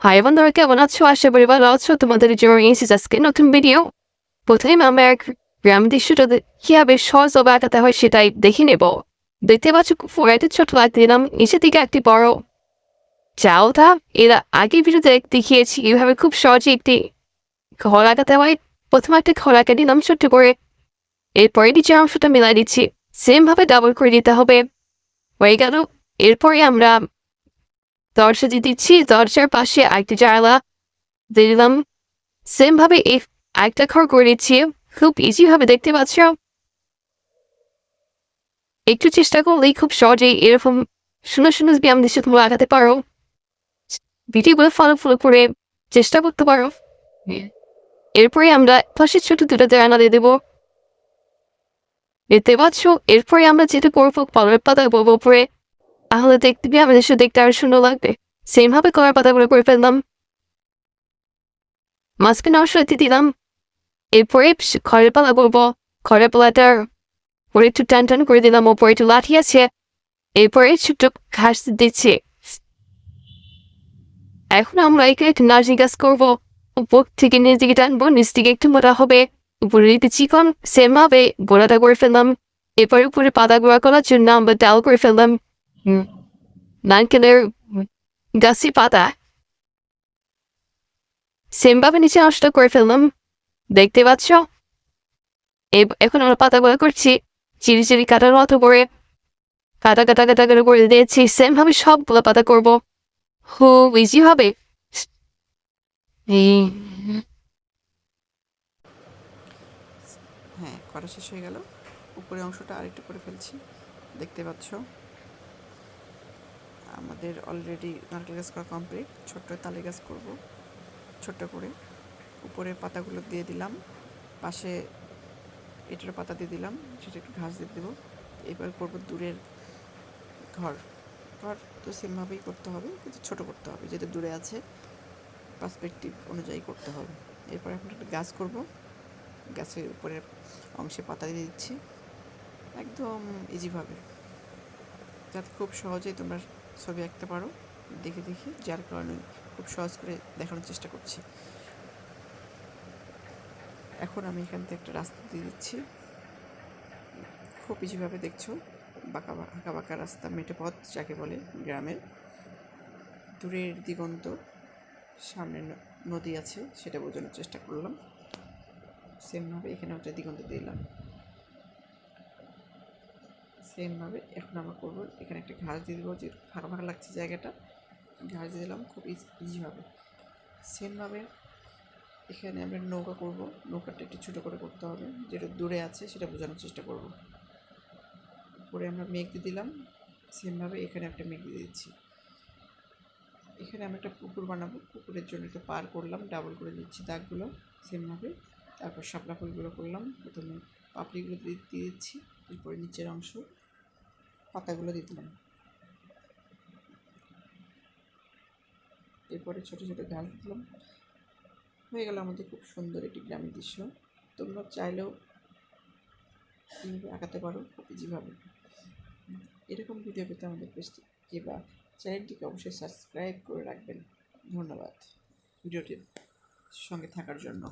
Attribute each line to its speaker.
Speaker 1: High বন্ধুরা, কেমন আছো? আশা করি ভালো আছো। তোমাদের জন্য এসেছি আজকে নতুন ভিডিও। প্রথমে আমরা এক গ্রাম দৃশ্যটা কিভাবে সহজভাবে আঁকাতে হয় সেটাই দেখে নেব। দেখতে পাচ্ছ ফোরাইতে ছোট লাইট দিলাম, নিচের দিকে একটি বড় চাওতা। এরা আগে ভিডিওতে দেখিয়েছি এভাবে খুব সহজে একটি ঘর আঁকাতে হয়। প্রথমে একটা ঘর আঁকা দিলাম ছোট্ট করে, এরপরে নিচের অংশটা মিলাই দিচ্ছি, সেম ভাবে ডাবল করে দিতে হবে। হয়ে গেল। এরপরে আমরা দরজা দিয়ে দিচ্ছি, দরজার পাশে আরেকটি জানালা দিয়ে দিলাম, সেম ভাবে এই আরেকটা ঘর করে দিচ্ছি। খুব ইজি ভাবে দেখতে পাচ্ছ। একটু চেষ্টা করলেই খুব সহজেই এরকম সুন্দর সুন্দর ব্যায়াম দৃশ্য তোমরা আঁকাতে পারো। ভিডিওগুলো ফলো করে চেষ্টা করতে পারো। এরপরে আমরা পাশে ছোট দুটো জানালা দিয়ে দেবো, দেখতে পাচ্ছ। এরপরে আমরা যেটা করবো, কলার পাতা করবো উপরে, তাহলে দেখতে আমাদের দৃশ্য দেখতে আরো সুন্দর লাগবে। সেম ভাবে কলার পাতাগুলো করে ফেললাম, মাঝখানে অংশ দিলাম। এরপরে খড়ের পালা করবো, খড়ের পালাটার পরে একটু টান টান করে দিলাম, ওপরে একটু লাঠি আছে। এরপরে ছোট্ট ঘাস দিচ্ছি। এখন আমরা এখানে একটু নার্জিং গাছ করবো। উপর থেকে নিচ দিকে টানবো, নিচ দিকে একটু মোটা হবে, উপরে দিতে চিকন। সেম ভাবে গোড়াটা করে ফেললাম। এরপরে উপরে পাতা গোড়া করার জন্য আমরা ডাল করে ফেললাম নারকেলের গাছি পাতা। সেম ভাবে নিচে অংশটা করে ফেললাম, দেখতে পাচ্ছ। এখন আমরা পাতা গোড়া করছি, চিরি চিরি কাটার মতো করে কাটা কাটা কাটা কাটা করে দিয়েছি। সেম ভাবে সবগুলো পাতা করবো, খুব ইজি হবে।
Speaker 2: হ্যাঁ, করা শেষ হয়ে গেল। উপরে অংশটা আরেকটু করে ফেলছি, দেখতে পাচ্ছ। আমাদের অলরেডি নারকেল গাছ করা কমপ্লিট। ছোট্ট তালে গাছ করব ছোট্ট করে। উপরে পাতাগুলো দিয়ে দিলাম, পাশে এটার পাতা দিয়ে দিলাম, সেটা একটু ঘাস দিয়ে দেবো। এবার করবো দূরের ঘর। ঘর তো সেমভাবেই করতে হবে, কিন্তু ছোটো করতে হবে, যেটা দূরে আছে পার্সপেক্টিভ অনুযায়ী করতে হবে। এরপর এখন একটা গাছ করব, গাছের উপরের অংশে পাতা দিয়ে দিচ্ছি একদম ইজিভাবে, যাতে খুব সহজেই তোমরা ছবি আঁকতে পারো দেখে দেখে, যার কারণে খুব সহজ করে দেখানোর চেষ্টা করছি। এখন আমি এখান থেকে একটা রাস্তা দিয়ে দিচ্ছি, খুব ইজিভাবে দেখছো। আঁকা বাঁকা রাস্তা, মেঠো পথ যাকে বলে গ্রামের। দূরের দিগন্ত, সামনে নদী আছে সেটা বোঝানোর চেষ্টা করলাম। সেমভাবে এখানে একটা দিগন্ত দিলাম, সেমভাবে এখন আমরা করবো। এখানে একটা ঘাস দিয়ে দেবো, যে ফাঁকা ফাঁকা লাগছে জায়গাটা, ঘাস দিয়ে দিলাম খুব ইজিভাবে। সেমভাবে এখানে আমরা নৌকা করব, নৌকাটা একটু ছোটো করে করতে হবে, যেটা দূরে আছে সেটা বোঝানোর চেষ্টা করব। পরে আমরা মেঘ দিয়ে দিলাম, সেমভাবে এখানে একটা মেঘ দিয়ে দিচ্ছি। এখানে আমরা একটা পুকুর বানাবো, পুকুরের জন্য একটা পার করলাম, ডাবল করে দিচ্ছি দাগগুলো সেমভাবে। তারপর শাপলা ফুলগুলো করলাম, প্রথমে পাপড়িগুলো দিয়ে দিচ্ছি, এরপরে নিচের অংশ পাতাগুলো দিয়ে দিলাম। এরপরে ছোটো ছোটো গাছ দিলাম। হয়ে গেল আমাদের খুব সুন্দর একটি গ্রামের দৃশ্য। তোমরা চাইলেও এইভাবে আঁকাতে পারো খুব ইজিভাবে। এরকম ভিডিও পেতে আমাদের পেজটি কিংবা চ্যানেলটিকে অবশ্যই সাবস্ক্রাইব করে রাখবেন। ধন্যবাদ ভিডিওটির সঙ্গে থাকার জন্য।